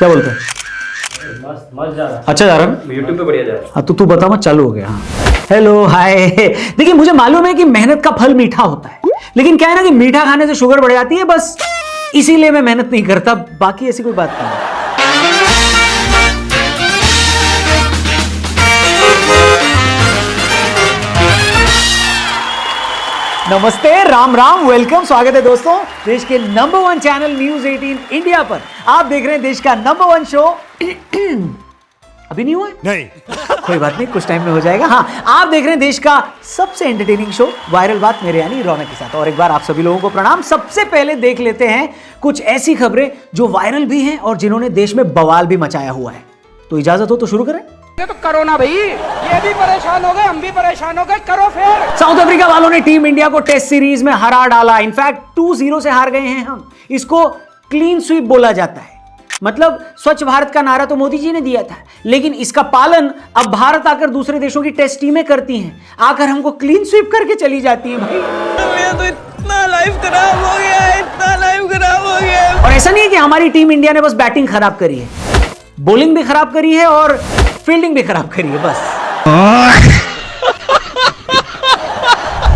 क्या बोलते हैं? मस्त जा रहा है। अच्छा जा रहा है, यूट्यूब पे बढ़िया जा रहा है। हाँ तो तू बता मत, चालू हो गया। हाँ हेलो हाय। देखिए मुझे मालूम है कि मेहनत का फल मीठा होता है, लेकिन क्या है ना कि मीठा खाने से शुगर बढ़ जाती है, बस इसीलिए मैं मेहनत नहीं करता, बाकी ऐसी कोई बात नहीं। नमस्ते, राम राम, वेलकम, स्वागत है दोस्तों देश के नंबर 1 चैनल न्यूज 18 इंडिया पर। आप देख रहे हैं देश का नंबर 1 शो। अभी नहीं हुआ है? नहीं। कोई बात नहीं, कुछ टाइम में हो जाएगा। हाँ, आप देख रहे हैं देश का सबसे एंटरटेनिंग शो वायरल बात मेरे यानी रौनक के साथ। और एक बार आप सभी लोगों को प्रणाम। सबसे पहले देख लेते हैं कुछ ऐसी खबरें जो वायरल भी हैं और जिन्होंने देश में बवाल भी मचाया हुआ है। तो इजाजत हो तो शुरू करें। तो करो ना भाई, ये भी परेशान हो गए, हम भी परेशान हो गए, करो फिर। साउथ अफ्रीका वालों ने टीम इंडिया को टेस्ट सीरीज में हरा डाला। इनफैक्ट 2-0 से हार गए हैं हम। इसको क्लीन स्वीप बोला जाता है। मतलब स्वच्छ भारत का नारा तो मोदी जी ने दिया था, लेकिन इसका पालन अब भारत आकर दूसरे देशों की टेस्ट टीमें करती हैं, आकर हमको क्लीन स्वीप करके चली जाती हैं। भाई तो इतना लाइफ खराब हो गया है, इतना लाइफ खराब हो गया है। और ऐसा नहीं है कि हमारी टीम इंडिया ने बस बैटिंग खराब करी है, बॉलिंग भी खराब करी है और फील्डिंग भी खराब करी है। बस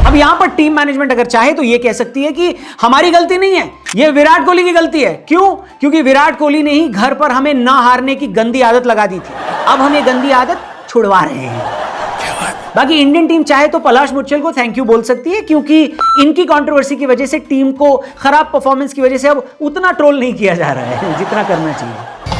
अब यहां पर टीम मैनेजमेंट अगर चाहे तो यह कह सकती है कि हमारी गलती नहीं है, यह विराट कोहली की गलती है। क्यों? क्योंकि विराट कोहली ने ही घर पर हमें ना हारने की गंदी आदत लगा दी थी। अब हम ये गंदी आदत छुड़वा रहे हैं। बाकी इंडियन टीम चाहे तो पलाश मुच्छल को थैंक यू बोल सकती है, क्योंकि इनकी कंट्रोवर्सी की वजह से टीम को खराब परफॉर्मेंस की वजह से अब उतना ट्रोल नहीं किया जा रहा है जितना करना चाहिए।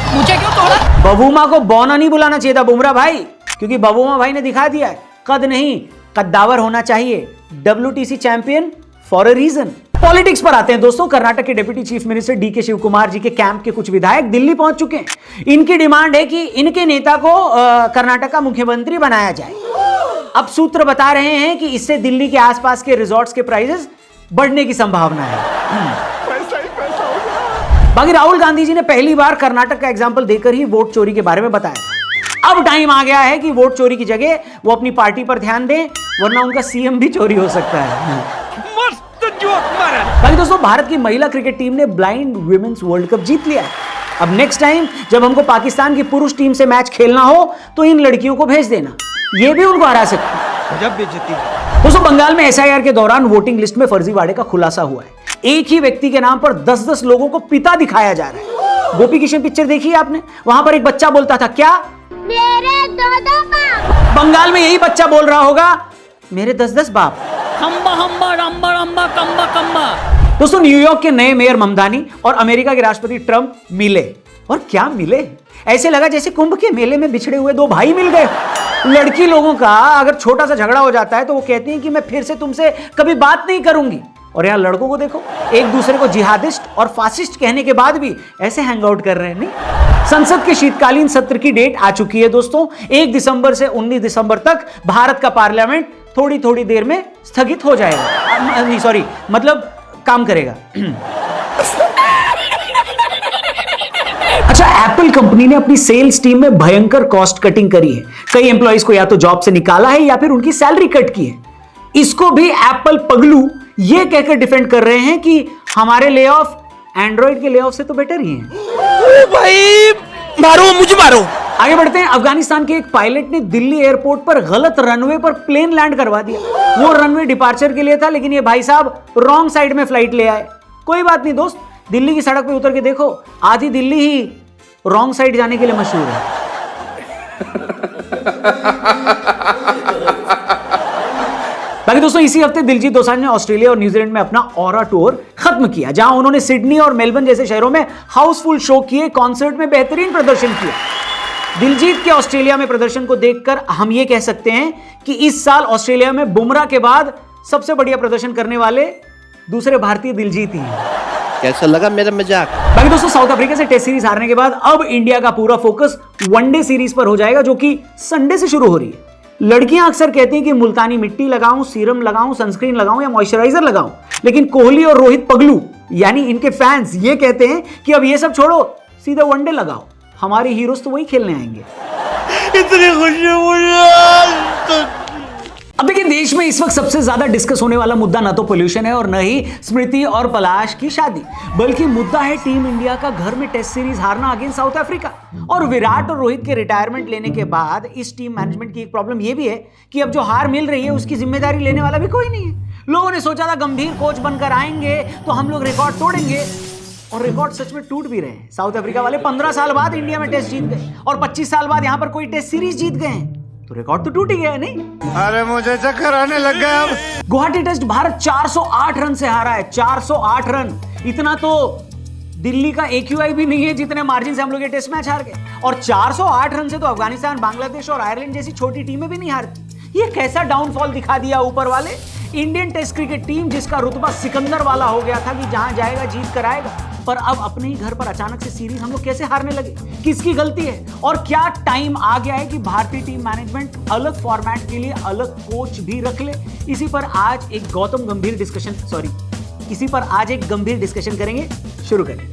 मुझे क्यों तोड़ा? बबूमा को बौना नहीं बुलाना चाहिए था, बुमराह भाई, क्योंकि बबूमा भाई ने दिखा दिया है कद नहीं कद्दावर होना चाहिए। WTC champion for a reason. Politics पर आते हैं दोस्तों। कर्नाटक के deputy chief minister DK Shiv Kumar ji के कैंप के कुछ विधायक दिल्ली पहुंच चुके हैं। इनकी डिमांड है कि इनके नेता को कर्नाटक का मुख्यमंत्री बनाया जाए। अब सूत्र बता रहे हैं कि इससे दिल्ली के आसपास के रिजॉर्ट्स के प्राइसेस बढ़ने की संभावना है। बाकी राहुल गांधी जी ने पहली बार कर्नाटक का एग्जाम्पल देकर ही वोट चोरी के बारे में बताया। अब टाइम आ गया है कि वोट चोरी की जगह वो अपनी पार्टी पर ध्यान दें, वरना उनका CM भी चोरी हो सकता है। मस्त जोक मारा। बाकी दोस्तों, भारत की महिला क्रिकेट टीम ने ब्लाइंड वुमेन्स वर्ल्ड कप जीत लिया है। अब नेक्स्ट टाइम जब हमको पाकिस्तान की पुरुष टीम से मैच खेलना हो तो इन लड़कियों को भेज देना, ये भी उनको हरा सकती है। जब बेइज्जती। दोस्तों, बंगाल में SIR के दौरान वोटिंग लिस्ट में फर्जीवाड़े का खुलासा हुआ है। एक ही व्यक्ति के नाम पर 10-10 लोगों को पिता दिखाया जा रहा है। गोपी किशन पिक्चर देखी है आपने? वहां पर एक बच्चा बोलता था क्या, मेरे 2-2 बाप। बंगाल में यही बच्चा बोल रहा होगा मेरे 10-10 बाप। हम्बा हम्बा रम्बा रम्बा कम्बा कम्बा। दोस्तों, न्यूयॉर्क के नए मेयर ममदानी और अमेरिका के राष्ट्रपति ट्रंप मिले। और क्या मिले, ऐसे लगा जैसे कुंभ के मेले में बिछड़े हुए दो भाई मिल गए। लड़की लोगों का अगर छोटा सा झगड़ा हो जाता है तो वो कहती हैं कि मैं फिर से तुमसे कभी बात नहीं करूंगी। और यहाँ लड़कों को देखो, एक दूसरे को जिहादिस्ट और फासिस्ट कहने के बाद भी ऐसे हैंग आउट कर रहे हैं। नहीं, संसद के शीतकालीन सत्र की डेट आ चुकी है दोस्तों। 1 दिसंबर से 19 दिसंबर तक भारत का पार्लियामेंट थोड़ी देर में स्थगित हो जाएगा। नहीं सॉरी, मतलब काम करेगा। अच्छा, एप्पल कंपनी ने अपनी सेल्स टीम में भयंकर कॉस्ट कटिंग करी है। कई एम्प्लॉइज को या तो जॉब से निकाला है या फिर उनकी सैलरी कट की है। इसको भी एप्पल पगलू ये कहकर डिफेंड कर रहे हैं कि हमारे ले ऑफ एंड्रॉइड के ले ऑफ से तो बेटर ही हैं। ओ भाई, मारो मुझे मारो। आगे बढ़ते हैं। अफगानिस्तान के एक पायलट ने दिल्ली एयरपोर्ट पर गलत रनवे पर प्लेन लैंड करवा दिया। वो रनवे डिपार्चर के लिए था, लेकिन ये भाई साहब रॉन्ग साइड में फ्लाइट ले आए। कोई बात नहीं दोस्त, दिल्ली की सड़क पे उतर के देखो, आधी दिल्ली ही रॉन्ग साइड जाने के लिए मशहूर है। बाकी दोस्तों, इसी हफ्ते दिलजीत दोसांझ ने ऑस्ट्रेलिया और न्यूजीलैंड में अपना ऑरा टूर खत्म किया, जहां उन्होंने सिडनी और मेलबर्न जैसे शहरों में हाउसफुल शो किए, कॉन्सर्ट में बेहतरीन प्रदर्शन किया। दिलजीत के ऑस्ट्रेलिया में प्रदर्शन को देखकर हम ये कह सकते हैं कि इस साल ऑस्ट्रेलिया में बुमराह के बाद सबसे बढ़िया प्रदर्शन करने वाले दूसरे भारतीय दिलजीत ही हैं। कैसा लगा मेरा मजाक? बाकी दोस्तों, साउथ अफ्रीका से टेस्ट सीरीज हारने के बाद अब इंडिया का पूरा फोकस वनडे सीरीज पर हो जाएगा, जो कि संडे से शुरू हो रही है। लड़कियां अक्सर कहती हैं कि मुल्तानी मिट्टी लगाऊं, सीरम लगाऊं, सनस्क्रीन लगाऊं या मॉइस्चराइजर लगाऊं, लेकिन कोहली और रोहित पगलू यानी इनके फैंस ये कहते हैं कि अब ये सब छोड़ो, सीधा वनडे लगाओ, हमारे हीरोज तो वही खेलने आएंगे। इतनी खुशी मुझे। अब देखिए, देश में इस वक्त सबसे ज्यादा डिस्कस होने वाला मुद्दा ना तो पोल्यूशन है और न ही स्मृति और पलाश की शादी, बल्कि मुद्दा है टीम इंडिया का घर में टेस्ट सीरीज हारना अगेंस्ट साउथ अफ्रीका। और विराट और रोहित के रिटायरमेंट लेने के बाद इस टीम मैनेजमेंट की एक प्रॉब्लम यह भी है कि अब जो हार मिल रही है उसकी जिम्मेदारी लेने वाला भी कोई नहीं है। लोगों ने सोचा था गंभीर कोच बनकर आएंगे तो हम लोग रिकॉर्ड तोड़ेंगे, और रिकॉर्ड सच में टूट भी रहे हैं। साउथ अफ्रीका वाले 15 साल बाद इंडिया में टेस्ट जीत गए और 25 साल बाद यहां पर कोई टेस्ट सीरीज जीत गए हैं, तो रिकॉर्ड तो टूट ही गया नहीं। अरे मुझे चक्कर आने लग गया। अब गुवाहाटी टेस्ट भारत 408 रन से हारा है। 408 रन, इतना तो दिल्ली का AQI भी नहीं है जितने मार्जिन से हम लोग ये टेस्ट मैच हार गए। और 408 रन से तो अफगानिस्तान, बांग्लादेश और आयरलैंड जैसी छोटी टीमें भी नहीं हारती। ये कैसा डाउनफॉल दिखा दिया ऊपर वाले। इंडियन टेस्ट क्रिकेट टीम जिसका रुतबा सिकंदर वाला हो गया था कि जहां जाएगा जीत कर आएगा, पर अब अपने ही घर पर अचानक से सीरीज हम लोग कैसे हारने लगे? किसकी गलती है? और क्या टाइम आ गया है कि भारतीय टीम मैनेजमेंट अलग फॉर्मेट के लिए अलग कोच भी रख ले? इसी पर आज एक गंभीर डिस्कशन करेंगे। शुरू करें।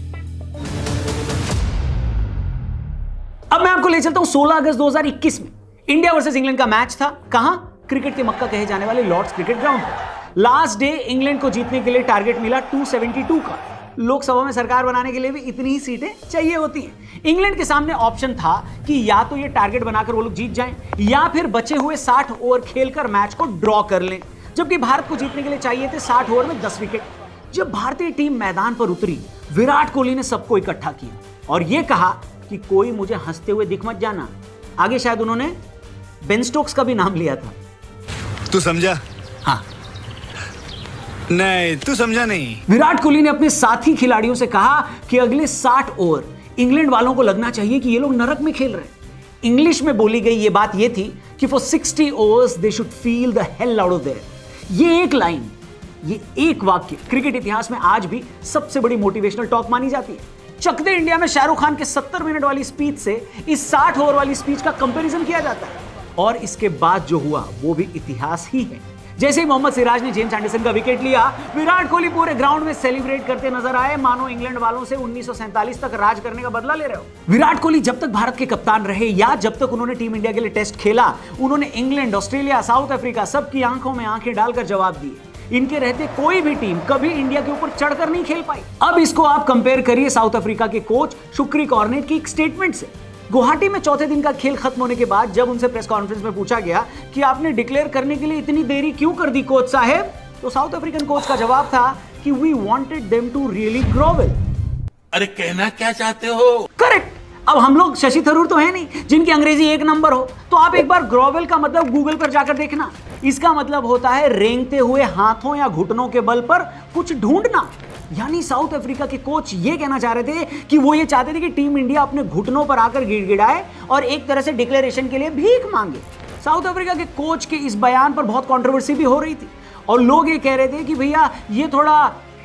अब मैं आपको ले चलता हूं 16 अगस्त 2021 में इंडिया वर्सेस इंग्लैंड का मैच था। कहां? क्रिकेट के मक्का कहे जाने वाले लॉर्ड्स क्रिकेट ग्राउंड पर। लास्ट डे इंग्लैंड को जीतने के लिए टारगेट मिला 272 का। लोकसभा में सरकार बनाने के लिए भी इतनी ही सीटें चाहिए होती हैं। इंग्लैंड के सामने ऑप्शन था कि या तो ये टारगेट बनाकर वो लोग जीत जाएं या फिर बचे हुए 60 ओवर खेलकर मैच को ड्रॉ कर लें, जबकि भारत को जीतने के लिए चाहिए थे 60 ओवर में 10 विकेट। जब भारतीय टीम मैदान पर उतरी, विराट कोहली ने सबको इकट्ठा किया और यह कहा कि कोई मुझे हंसते हुए दिख मत जाना। आगे शायद उन्होंने बेन स्टोक्स का भी नाम लिया था। तू समझा? हाँ, नहीं तू समझा नहीं। विराट कोहली ने अपने साथी खिलाड़ियों से कहा कि अगले 60 ओवर इंग्लैंड वालों को लगना चाहिए कि ये लोग नरक में खेल रहे हैं। इंग्लिश में बोली गई ये बात ये थी कि for 60 overs they should feel the hell out of their. ये एक लाइन, ये एक वाक्य क्रिकेट इतिहास में आज भी सबसे बड़ी मोटिवेशनल टॉक मानी जाती है। चक दे इंडिया में शाहरुख खान के 70 मिनट वाली स्पीच से इस 60 ओवर वाली स्पीच का कंपैरिजन किया जाता है, और इसके बाद जो हुआ वो भी इतिहास ही है। जैसे ही मोहम्मद सिराज ने जेम्स एंडरसन का विकेट लिया, विराट कोहली पूरे ग्राउंड में सेलिब्रेट करते नजर आए, मानो इंग्लैंड वालों से 1947 तक राज करने का बदला ले रहे हो। विराट कोहली जब तक भारत के कप्तान रहे या जब तक उन्होंने टीम इंडिया के लिए टेस्ट खेला, उन्होंने इंग्लैंड, ऑस्ट्रेलिया, साउथ अफ्रीका सबकी आंखों में आंखें डालकर जवाब दिए। इनके रहते कोई भी टीम कभी इंडिया के ऊपर चढ़कर नहीं खेल पाई। अब इसको आप कंपेयर करिए साउथ अफ्रीका के कोच शुक्री कॉर्नेट की एक स्टेटमेंट से। गुवाहाटी में चौथे दिन का खेल खत्म होने के बाद जब उनसे प्रेस कॉन्फ्रेंस में पूछा गया कि आपने डिक्लेयर करने के लिए इतनी देरी क्यों कर दी कोच साहब, तो साउथ अफ्रीकन कोच का जवाब था कि we wanted them to really grovel. अरे कहना क्या चाहते हो? करेक्ट। अब हम लोग शशि थरूर तो है नहीं जिनकी अंग्रेजी एक नंबर हो, तो आप एक बार ग्रोवेल का मतलब गूगल पर जाकर देखना। इसका मतलब होता है रेंगते हुए हाथों या घुटनों के बल पर कुछ ढूंढना। यानी साउथ अफ्रीका के कोच ये कहना चाह रहे थे कि वो ये चाहते थे कि टीम इंडिया अपने घुटनों पर आकर गिड़गिड़ाए और एक तरह से डिक्लेरेशन के लिए भीख मांगे। साउथ अफ्रीका के कोच के इस बयान पर बहुत कंट्रोवर्सी भी हो रही थी और लोग ये कह रहे थे कि भैया ये थोड़ा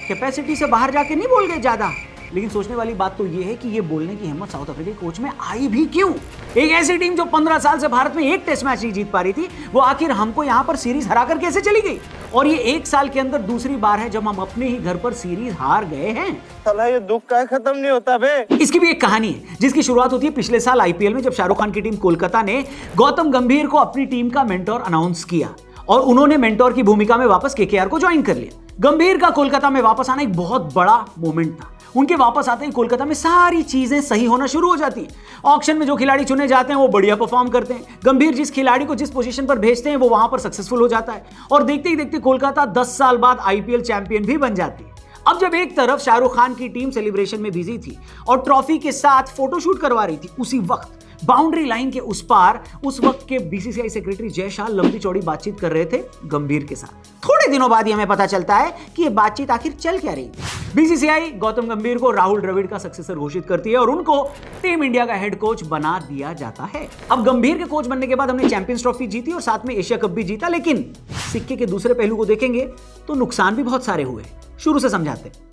कैपेसिटी से बाहर जाके नहीं बोल गए ज्यादा। लेकिन सोचने वाली बात तो ये है कि ये बोलने की हिम्मत साउथ अफ्रीका के कोच में आई भी क्यों? एक ऐसी टीम जो 15 साल से भारत में एक टेस्ट मैच नहीं जीत पा रही थी, वो आखिर हमको यहां पर सीरीज हराकर कैसे चली गई? और ये एक साल के अंदर दूसरी बार है जब हम अपने ही घर पर सीरीज हार गए हैं। साला ये दुख का खत्म नहीं होता बे। इसकी भी एक कहानी है जिसकी शुरुआत होती है पिछले साल IPL में, जब शाहरुख खान की टीम कोलकाता ने गौतम गंभीर को अपनी टीम का मेंटोर अनाउंस किया और उन्होंने मेंटोर की भूमिका में वापस KKR को ज्वाइन कर लिया। गंभीर का कोलकाता में वापस आना एक बहुत बड़ा मोमेंट था। उनके वापस आते ही कोलकाता में सारी चीजें सही होना शुरू हो जाती हैं। ऑक्शन में जो खिलाड़ी चुने जाते हैं वो बढ़िया परफॉर्म करते हैं। गंभीर जिस खिलाड़ी को जिस पोजीशन पर भेजते हैं वो वहां पर सक्सेसफुल हो जाता है और देखते ही देखते कोलकाता 10 साल बाद IPL चैंपियन भी बन जाती है। अब जब एक तरफ शाहरुख खान की टीम सेलिब्रेशन में बिजी थी और ट्रॉफी के साथ फोटोशूट करवा रही थी, उसी वक्त बाउंड्री लाइन के उस पार उस वक्त के BCCI सेक्रेटरी जय शाह लंबी चौड़ी बातचीत कर रहे थे गंभीर के साथ। थोड़े दिनों बाद ही हमें पता चलता है कि ये बातचीत आखिर चल क्या रही थी। BCCI गौतम गंभीर को राहुल द्रविड़ का सक्सेसर घोषित करती है और उनको टीम इंडिया का हेड कोच बना दिया जाता है। अब गंभीर के कोच बनने के बाद हमने चैंपियंस ट्रॉफी जीती और साथ में एशिया कप भी जीता, लेकिन सिक्के के दूसरे पहलू को देखेंगे तो नुकसान भी बहुत सारे हुए। शुरू से समझाते हैं।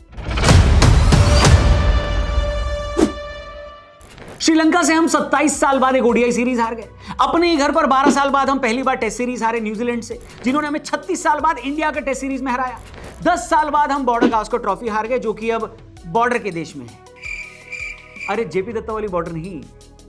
श्रीलंका से हम 27 साल बाद एक ODI सीरीज हार गए। अपने ही घर पर 12 साल बाद हम पहली बार टेस्ट सीरीज हारे न्यूजीलैंड से, जिन्होंने हमें 36 साल बाद इंडिया का टेस्ट सीरीज में हराया। 10 साल बाद हम बॉर्डर गावस्कर ट्रॉफी हार गए, जो कि अब बॉर्डर के देश में है। अरे JP दत्ता वाली बॉर्डर नहीं,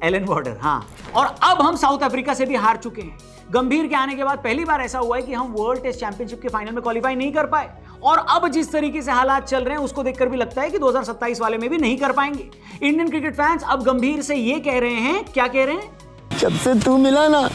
एलन वॉर्डर, हाँ। और अब हम साउथ अफ्रीका से भी हार चुके हैं। गंभीर के आने के बाद पहली बार ऐसा हुआ है कि हम वर्ल्ड टेस्ट चैंपियनशिप के फाइनल में क्वालिफाई नहीं कर पाए। और अब जिस तरीके से हालात चल रहे हैं उसको देखकर भी लगता है कि 2027 वाले में भी नहीं कर पाएंगे। इंडियन क्रिकेट फैंस अब गंभीर से ये कह रहे हैं, क्या कह रहे हैं? जब से तू मिला ना,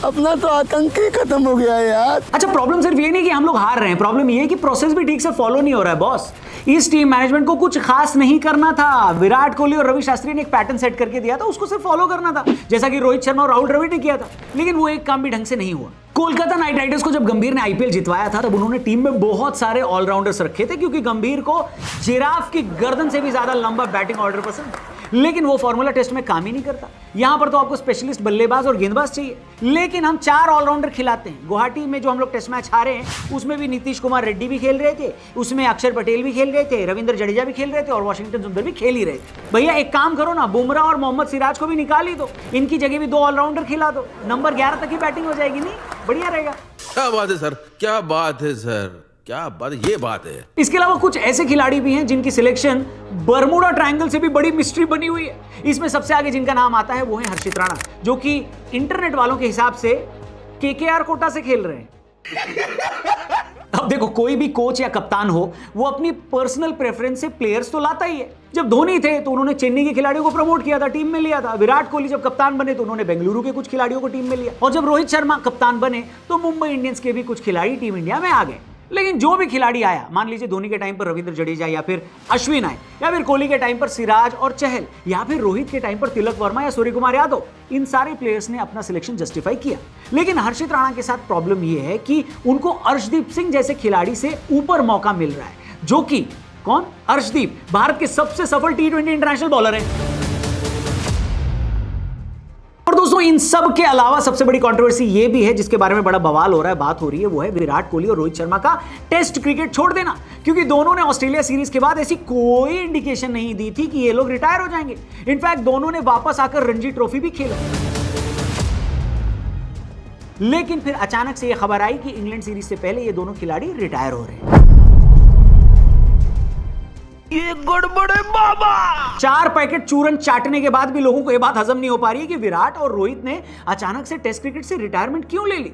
अपना तो आतंक ही खत्म हो गया है यार। अच्छा, प्रॉब्लम सिर्फ ये नहीं कि हम लोग हार रहे हैं, प्रॉब्लम ये है कि प्रोसेस भी ठीक से फॉलो नहीं हो रहा है बॉस। इस टीम मैनेजमेंट को कुछ खास नहीं करना था। विराट कोहली और रवि शास्त्री ने एक पैटर्न सेट करके दिया था, उसको सिर्फ फॉलो करना था, जैसा कि रोहित शर्मा और राहुल द्रविड़ ने किया था। लेकिन वो एक काम भी ढंग से नहीं हुआ। कोलकाता नाइट राइडर्स को जब गंभीर ने आईपीएल जितवाया था तब उन्होंने टीम में बहुत सारे ऑलराउंडर्स रखे थे, क्योंकि गंभीर को जिराफ की गर्दन से भी ज्यादा लंबा बैटिंग ऑर्डर पसंद है। लेकिन वो फॉर्मूला टेस्ट में काम ही नहीं करता। यहां पर तो आपको स्पेशलिस्ट बल्लेबाज और गेंदबाज चाहिए, लेकिन हम 4 ऑलराउंडर खिलाते हैं। गुवाहाटी में जो हम लोग टेस्ट मैच हारे हैं उसमें भी नीतीश कुमार रेड्डी भी खेल रहे थे, उसमें अक्षर पटेल भी खेल रहे थे, रविंद्र जडेजा भी खेल रहे थे और वाशिंगटन सुंदर भी खेल ही रहे थे। भैया एक काम करो ना, बुमराह और मोहम्मद सिराज को भी निकाल ही दो, इनकी जगह भी 2 ऑलराउंडर खिला दो, नंबर 11 तक की बैटिंग हो जाएगी। नहीं बढ़िया रहेगा। क्या बात है सर, क्या बात है सर, क्या बात है, ये बात है। इसके अलावा कुछ ऐसे खिलाड़ी भी हैं जिनकी सिलेक्शन बरमूडा ट्रायंगल से भी बड़ी मिस्ट्री बनी हुई है। इसमें सबसे आगे जिनका नाम आता है वो है हर्षित राणा, जो कि इंटरनेट वालों के हिसाब से केकेआर कोटा से खेल रहे हैं। अब देखो, कोई भी कोच या कप्तान हो वो अपनी पर्सनल प्रेफरेंस से प्लेयर्स तो लाता ही है। जब धोनी थे तो उन्होंने चेन्नई के खिलाड़ियों को प्रमोट किया था, टीम में लिया था। विराट कोहली जब कप्तान बने तो उन्होंने बेंगलुरु के कुछ खिलाड़ियों को टीम में लिया, और जब रोहित शर्मा कप्तान बने तो मुंबई इंडियंस के भी कुछ खिलाड़ी टीम इंडिया में आ गए। लेकिन जो भी खिलाड़ी आया, मान लीजिए धोनी के टाइम पर रविंद्र जडेजा या फिर अश्विन आए, या फिर कोहली के टाइम पर सिराज और चहल, या फिर रोहित के टाइम पर तिलक वर्मा या सूर्य कुमार यादव, इन सारे प्लेयर्स ने अपना सिलेक्शन जस्टिफाई किया। लेकिन हर्षित राणा के साथ प्रॉब्लम यह है कि उनको अर्शदीप सिंह जैसे खिलाड़ी से ऊपर मौका मिल रहा है, जो कि कौन? अर्शदीप भारत के सबसे सफल T20 इंटरनेशनल बॉलर हैं। और दोस्तों, इन सब के अलावा सबसे बड़ी कंट्रोवर्सी ये भी है जिसके बारे में बड़ा बवाल हो रहा है, बात हो रही है, वो है विराट कोहली और रोहित शर्मा का टेस्ट क्रिकेट छोड़ देना। क्योंकि दोनों ने ऑस्ट्रेलिया सीरीज के बाद ऐसी कोई इंडिकेशन नहीं दी थी कि ये लोग रिटायर हो जाएंगे। इनफैक्ट दोनों ने वापस आकर रणजी ट्रॉफी भी खेला। लेकिन फिर अचानक से यह खबर आई कि इंग्लैंड सीरीज से पहले ये दोनों खिलाड़ी रिटायर हो रहे हैं। ये गड़बड़ है बाबा। 4 पैकेट चूरन चाटने के बाद भी लोगों को यह बात हजम नहीं हो पा रही है कि विराट और रोहित ने अचानक से टेस्ट क्रिकेट से रिटायरमेंट क्यों ले ली।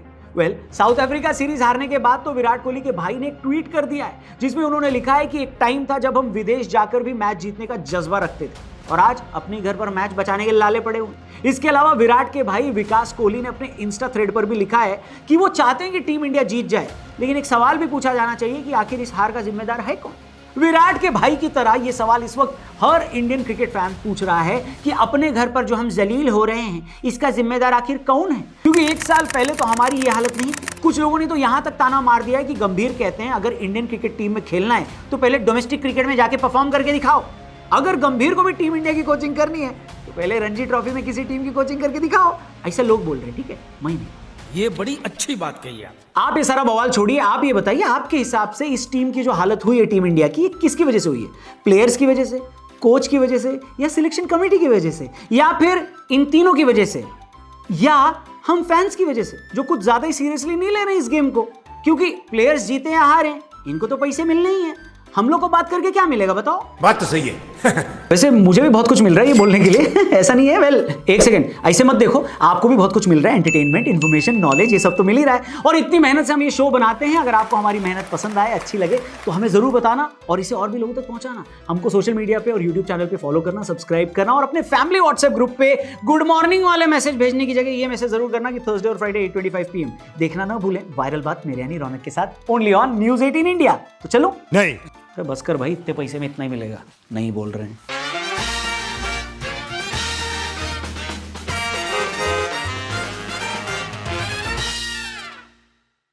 साउथ अफ्रीका सीरीज हारने के बाद तो विराट कोहली के भाई ने एक ट्वीट कर दिया है जिसमें उन्होंने लिखा है कि एक टाइम था जब हम विदेश जाकर भी मैच जीतने का जज्बा रखते थे, और आज अपने घर पर मैच बचाने के लाले पड़े हुए। इसके अलावा विराट के भाई विकास कोहली ने अपने इंस्टा थ्रेड पर भी लिखा है कि वो चाहते हैं कि टीम इंडिया जीत जाए, लेकिन एक सवाल भी पूछा जाना चाहिए कि आखिर इस हार का जिम्मेदार है कौन। विराट के भाई की तरह यह सवाल इस वक्त हर इंडियन क्रिकेट फैन पूछ रहा है कि अपने घर पर जो हम जलील हो रहे हैं इसका जिम्मेदार आखिर कौन है। क्योंकि 1 साल पहले तो हमारी यह हालत नहीं, कुछ लोगों ने तो यहां तक ताना मार दिया है कि गंभीर कहते हैं अगर इंडियन क्रिकेट टीम में खेलना है तो पहले डोमेस्टिक क्रिकेट में जाके परफॉर्म करके दिखाओ। अगर गंभीर को भी टीम इंडिया की कोचिंग करनी है तो पहले रणजी ट्रॉफी में किसी टीम की कोचिंग करके दिखाओ। ऐसा लोग बोल रहे हैं, ठीक है, मैं नहीं। ये बड़ी अच्छी बात कही आप ये सारा बवाल छोड़िए, आप ये बताइए आपके हिसाब से इस टीम की जो हालत हुई है टीम इंडिया की, किसकी वजह से हुई है? प्लेयर्स की वजह से, कोच की वजह से, या सिलेक्शन कमेटी की वजह से, या फिर इन तीनों की वजह से, या हम फैंस की वजह से जो कुछ ज्यादा ही सीरियसली नहीं ले रहे इस गेम को? क्योंकि प्लेयर्स जीते या हारे इनको तो पैसे मिलने ही है, हम लोग को बात करके क्या मिलेगा बताओ? बात तो सही है। वैसे मुझे भी बहुत कुछ मिल रहा है ये बोलने के लिए ऐसा नहीं है। वेल, एक सेकंड, ऐसे मत देखो, आपको भी बहुत कुछ मिल रहा है, एंटरटेनमेंट, इन्फॉर्मेशन, नॉलेज, ये सब तो मिल ही रहा है। और इतनी मेहनत से हम ये शो बनाते हैं, अगर आपको हमारी मेहनत पसंद आए, अच्छी लगे तो हमें जरूर बताना और इसे और भी लोगों तक पहुंचाना। हमको सोशल मीडिया पे और यूट्यूब चैनल पे फॉलो करना, सब्सक्राइब करना, और अपने फैमिली व्हाट्सएप ग्रुप पे गुड मॉर्निंग वाले मैसेज भेजने की जगह ये मैसेज जरूर करना कि थर्सडे और फ्राइडे 8:25 PM देखना ना भूलें वायरल बात मेरे यानी रौनक के साथ, ओनली ऑन न्यूज़ 18 इंडिया। तो चलो, नहीं बस कर भाई, इतने पैसे में इतना ही मिलेगा, नहीं बोल रहे हैं।